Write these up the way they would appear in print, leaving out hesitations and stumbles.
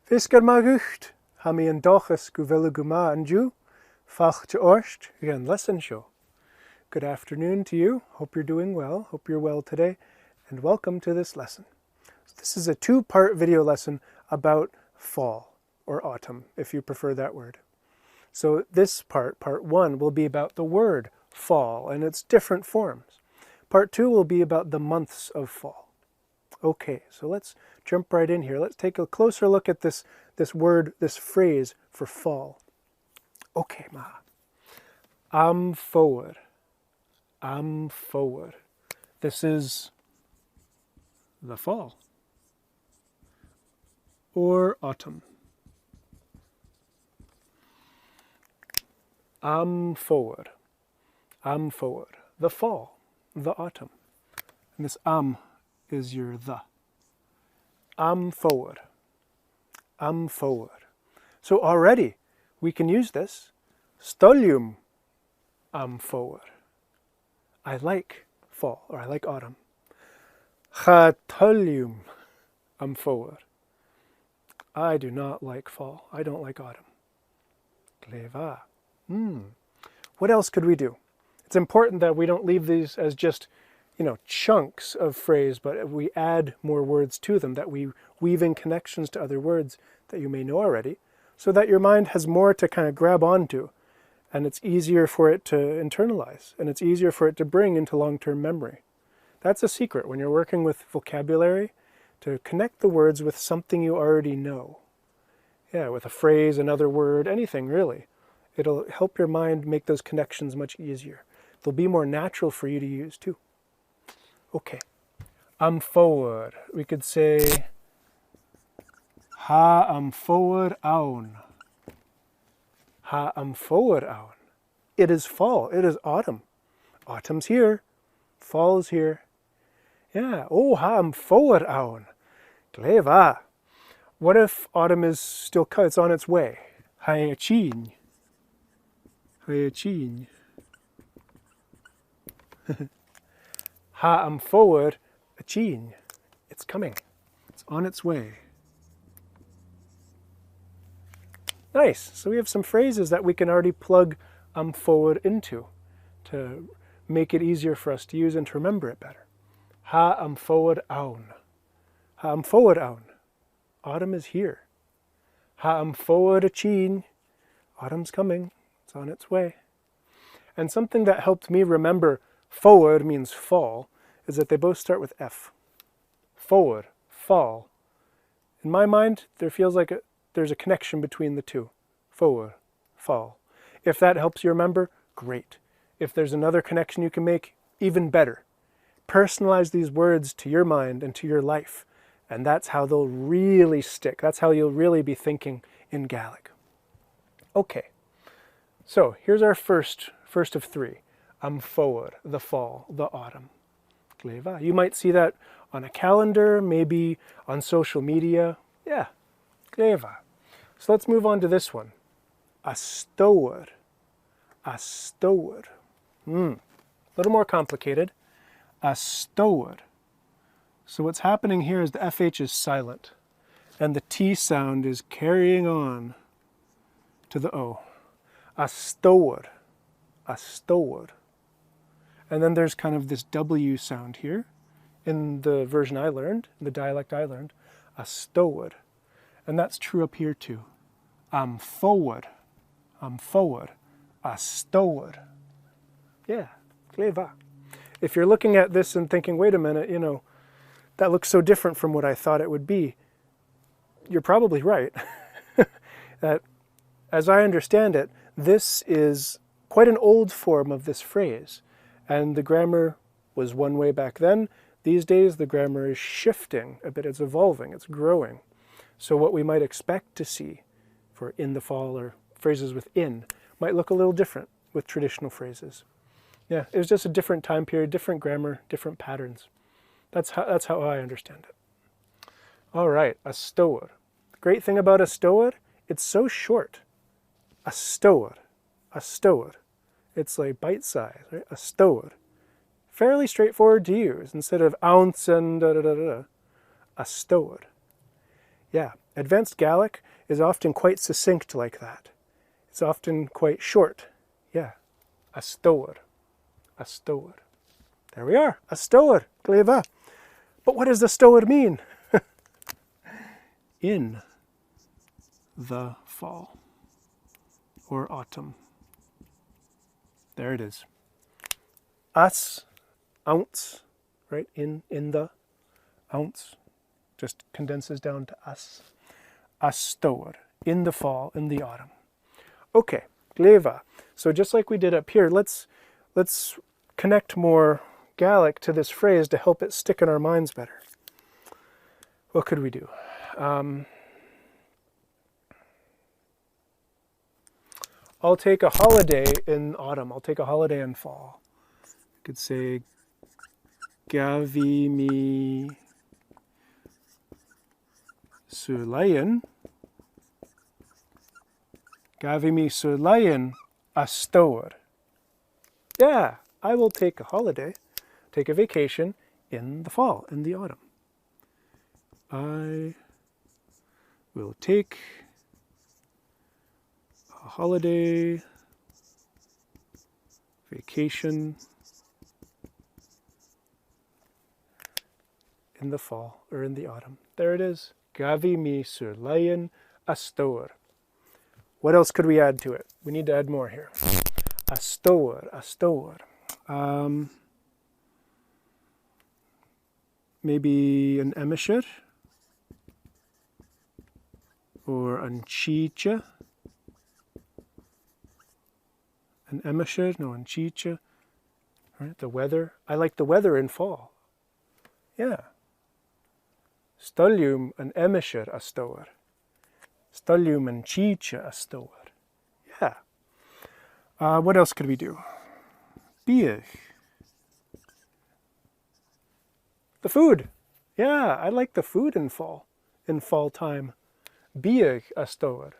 Fisker magucht, hami en dochus guvilla guma and ju, fachte orst, again lesson show. Good afternoon to you. Hope you're doing well. Hope you're well today, and welcome to this lesson. This is a two-part video lesson about fall, or autumn, if you prefer that word. So this part one, will be about the word fall and its different forms. Part two will be about the months of fall. Okay, so let's jump right in here. Let's take a closer look at this word, this phrase for fall. Okay, ma. I'm forward. I'm forward. This is the fall or autumn. I'm forward. I'm forward. The fall, the autumn. And this is your the. I'm forward. I'm forward. So already we can use this. Stolium, I'm forward. I like fall, or I like autumn. Chatolium, I'm forward. I do not like fall. I don't like autumn. Gleva. What else could we do? It's important that we don't leave these as just, chunks of phrase, but we add more words to them, that we weave in connections to other words that you may know already, so that your mind has more to kind of grab onto, and it's easier for it to internalize, and it's easier for it to bring into long-term memory. That's a secret when you're working with vocabulary, to connect the words with something you already know. Yeah, with a phrase, another word, anything really. It'll help your mind make those connections much easier. They'll be more natural for you to use too. Okay, I'm forward. We could say, ha am forward aun. Ha am forward aun. It is fall. It is autumn. Autumn's here. Fall is here. Yeah. Oh, ha am forward aun. Gleva. What if autumn is still cut? It's on its way. Ha chin. Ha chin. Ha am forward a chin. It's coming. It's on its way. Nice. So we have some phrases that we can already plug forward into to make it easier for us to use and to remember it better. Ha am forward aun. Ha am forward aun. Autumn is here. Ha am forward a chin. Autumn's coming. It's on its way. And something that helped me remember forward means fall is that they both start with F. Forward, fall. In my mind, there feels like there's a connection between the two. Forward, fall. If that helps you remember, great. If there's another connection you can make, even better. Personalize these words to your mind and to your life, and that's how they'll really stick. That's how you'll really be thinking in Gaelic. Okay, so here's our first of three. I'm forward, the fall, the autumn. Gleva. You might see that on a calendar, maybe on social media. Yeah, gleva. So let's move on to this one. A stoward. A stoward. A little more complicated. A stoward. So what's happening here is the FH is silent, and the T sound is carrying on to the O. A stoward. A stoward. And then there's kind of this W sound here in the version I learned, the dialect I learned, a stoward. And that's true up here too. I'm forward, a stoward. Yeah, gleva. If you're looking at this and thinking, wait a minute, that looks so different from what I thought it would be, you're probably right. That, as I understand it, this is quite an old form of this phrase. And the grammar was one way back then. These days, the grammar is shifting a bit. It's evolving. It's growing. So what we might expect to see for in the fall or phrases with in might look a little different with traditional phrases. Yeah, it was just a different time period, different grammar, different patterns. That's how I understand it. All right, a stoward. The great thing about a stoward, it's so short. A stoward. A stoward. It's like bite size, right? A stoward. Fairly straightforward to use. Instead of ounce and da-da-da-da, a stoward. Yeah, advanced Gaelic is often quite succinct like that. It's often quite short. Yeah, a stór, a stór. There we are, a stór, gleva. But what does the stór mean? In the fall or autumn. There it is. As, ounce, right? In the, ounce, just condenses down to as. As stór, in the fall, in the autumn. Okay, gleva. So just like we did up here, let's connect more Gaelic to this phrase to help it stick in our minds better. What could we do? I'll take a holiday in autumn. I'll take a holiday in fall. I could say, Gavi mi sulayan. Gavi mi sulayan a stór. Yeah, I will take a holiday, take a vacation in the fall, in the autumn. I will take a holiday, vacation in the fall or in the autumn. There it is. Gavi mi sulayan a stór. What else could we add to it? We need to add more here. A stór, a stór. Maybe an emishir or an chicha. An emishir, no, an chicha. Right, the weather. I like the weather in fall. Yeah. Stolium an emishir a stór. Stolium an chicha a stór. Yeah. What else could we do? Biach. The food. Yeah, I like the food in fall time. Biach a stór.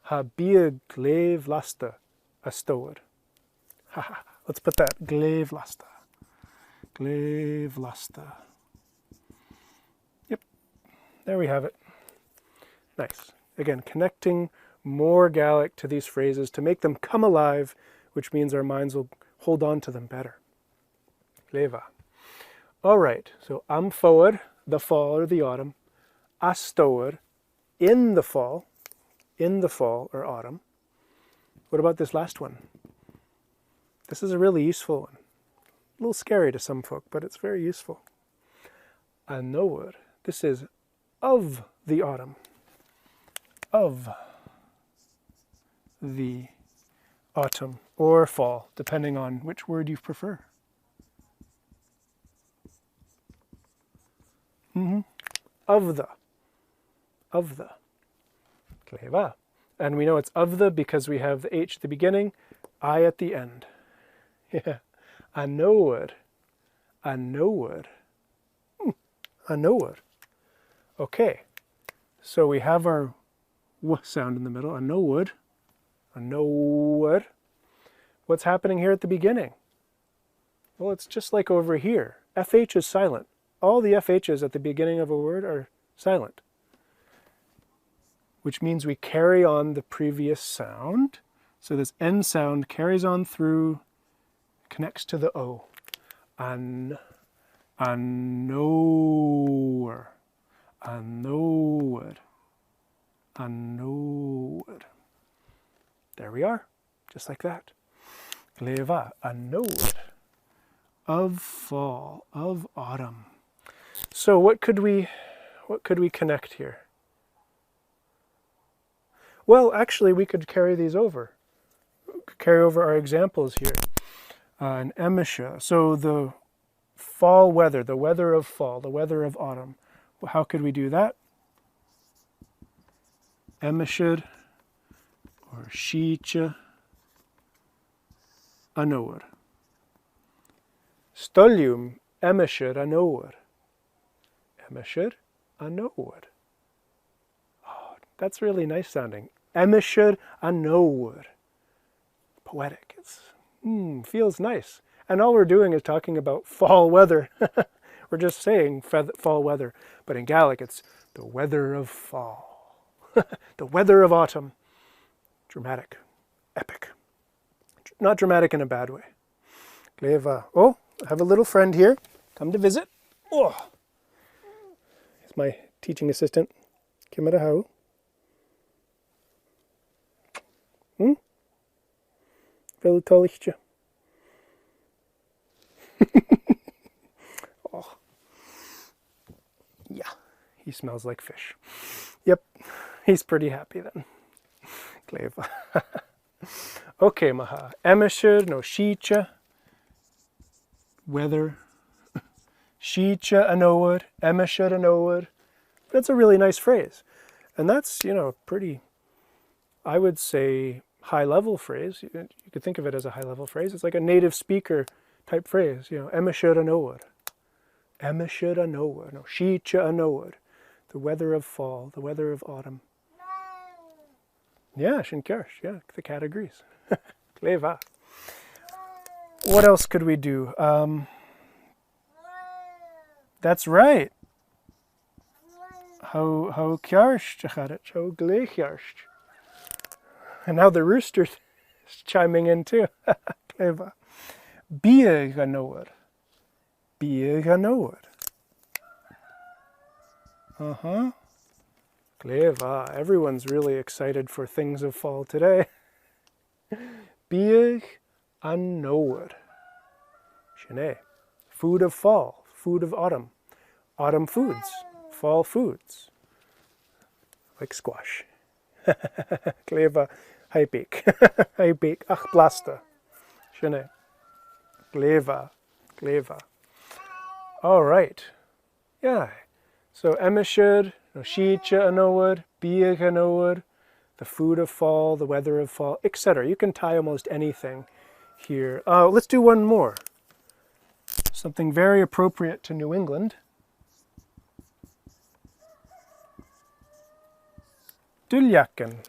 Ha biach glev lasta a stór. Let's put that. Glev lasta. Glev lasta. Yep. There we have it. Nice. Again, connecting more Gaelic to these phrases to make them come alive, which means our minds will hold on to them better. Gleva. All right, so am forward, the fall or the autumn. A stór, in the fall or autumn. What about this last one? This is a really useful one. A little scary to some folk, but it's very useful. A nóir. This is of the autumn. Of the autumn or fall, depending on which word you prefer. Of the. Gleva. And we know it's of the because we have the H at the beginning, I at the end. Yeah. A nóir. A nóir. A nóir. Okay. So we have our W sound in the middle. A nóir. A nóir. What's happening here at the beginning? Well, it's just like over here. FH is silent. All the FHs at the beginning of a word are silent, which means we carry on the previous sound. So this N sound carries on through, connects to the O. An, nóir, a nóir, a nóir. There we are, just like that. Gleva, a nóir, of fall, of autumn. So what could we connect here? Well, actually, we could carry these over. Carry over our examples here. An emisha. So the fall weather, the weather of fall, the weather of autumn. How could we do that? Emishir or shicha a nóir. Stolium emishir a nóir. Emishir a nóir. Oh, that's really nice sounding. Emishir a nóir. Poetic. It's feels nice. And all we're doing is talking about fall weather. We're just saying fall weather. But in Gaelic, it's The weather of fall. The weather of autumn. Dramatic. Epic. Not dramatic in a bad way. Gleva. Oh, I have a little friend here. Come to visit. Oh. It's my teaching assistant. Kimera hau. Veel tollichtje. Oh. Yeah, he smells like fish. Yep, he's pretty happy then. Gleva. Okay, maha. Emesher no shicha. Weather. Shicha anowad. Emesher anowad. That's a really nice phrase. And that's, pretty, I would say, high-level phrase. You could think of it as a high-level phrase. It's like a native speaker type phrase. Emesher anowad. Emesher anowad. No, shicha anowad. The weather of fall, the weather of autumn. Yeah, Shinkersh. Yeah, the cat agrees. Gleva. What else could we do? That's right. How kjarsht, how glekjarsht. And now the rooster is chiming in too. Gleva. Bier ganoer. Bier ganoer. Gleva. Everyone's really excited for things of fall today. Bier anoer. Shene. Food of fall. Food of autumn. Autumn foods. Fall foods. Like squash. Gleva. Hypeek. Hypeek. Ach, blasta. Shene. Gleva. Gleva. All right. Yeah. So emesher, shicha anowad, bier anowad, the food of fall, the weather of fall, etc. You can tie almost anything here. Let's do one more. Something very appropriate to New England. Dyljaken.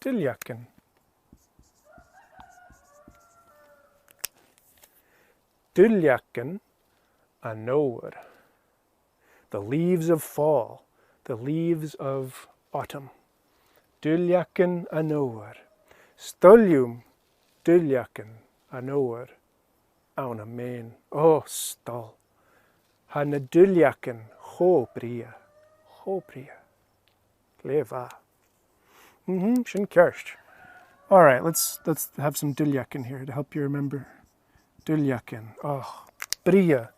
Dyljaken. Dyljaken anowad. The leaves of fall, the leaves of autumn. Dyljaken anowad. Stoljum dyljaken anowad. Auna main. Oh, stol. Hanna dyljaken hobria. Hobria. Gleva. Shinkerst. All right, let's have some dyljaken here to help you remember. Dyljaken. Oh, bria.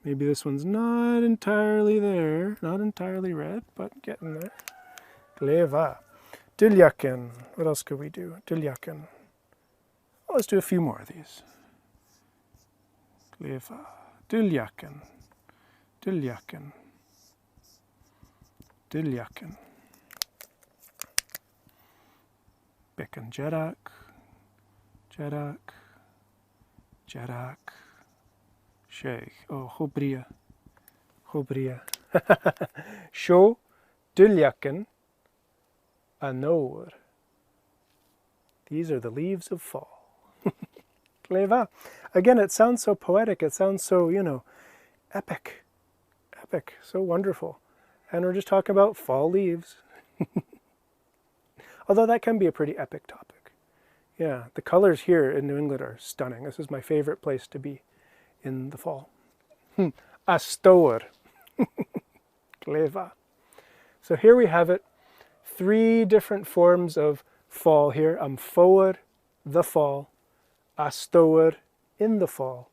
Maybe this one's not entirely there, not entirely red, but getting there. Gleva. Dyljaken. What else could we do? Dyljaken. Well, let's do a few more of these. Gleva. Dyljaken. Dyljaken. Dyljaken. Bekan jerak. Jerak. Jerak. Sheikh. Oh, hobria. Hobria. Sho dyljaken anowr. These are the leaves of fall. Gleva. Again, it sounds so poetic. It sounds so, epic. Epic. So wonderful. And we're just talking about fall leaves. Although that can be a pretty epic topic. Yeah, the colors here in New England are stunning. This is my favorite place to be in the fall. Astoer. Gleva. So here we have it. 3 different forms of fall here. Foer, the fall. Astoer, in the fall.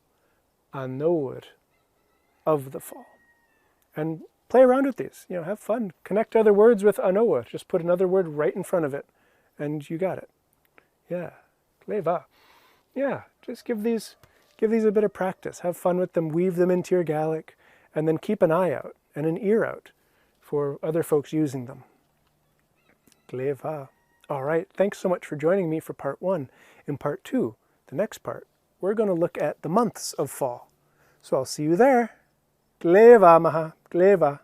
Anoer, of the fall. And play around with these. Have fun. Connect other words with anoer. Just put another word right in front of it. And you got it. Yeah. Gleva. Yeah. Just give these a bit of practice. Have fun with them. Weave them into your Gaelic. And then keep an eye out and an ear out for other folks using them. Gleva. All right. Thanks so much for joining me for part 1. In part 2, the next part, we're going to look at the months of fall. So I'll see you there. Gleva, maha. Gleva.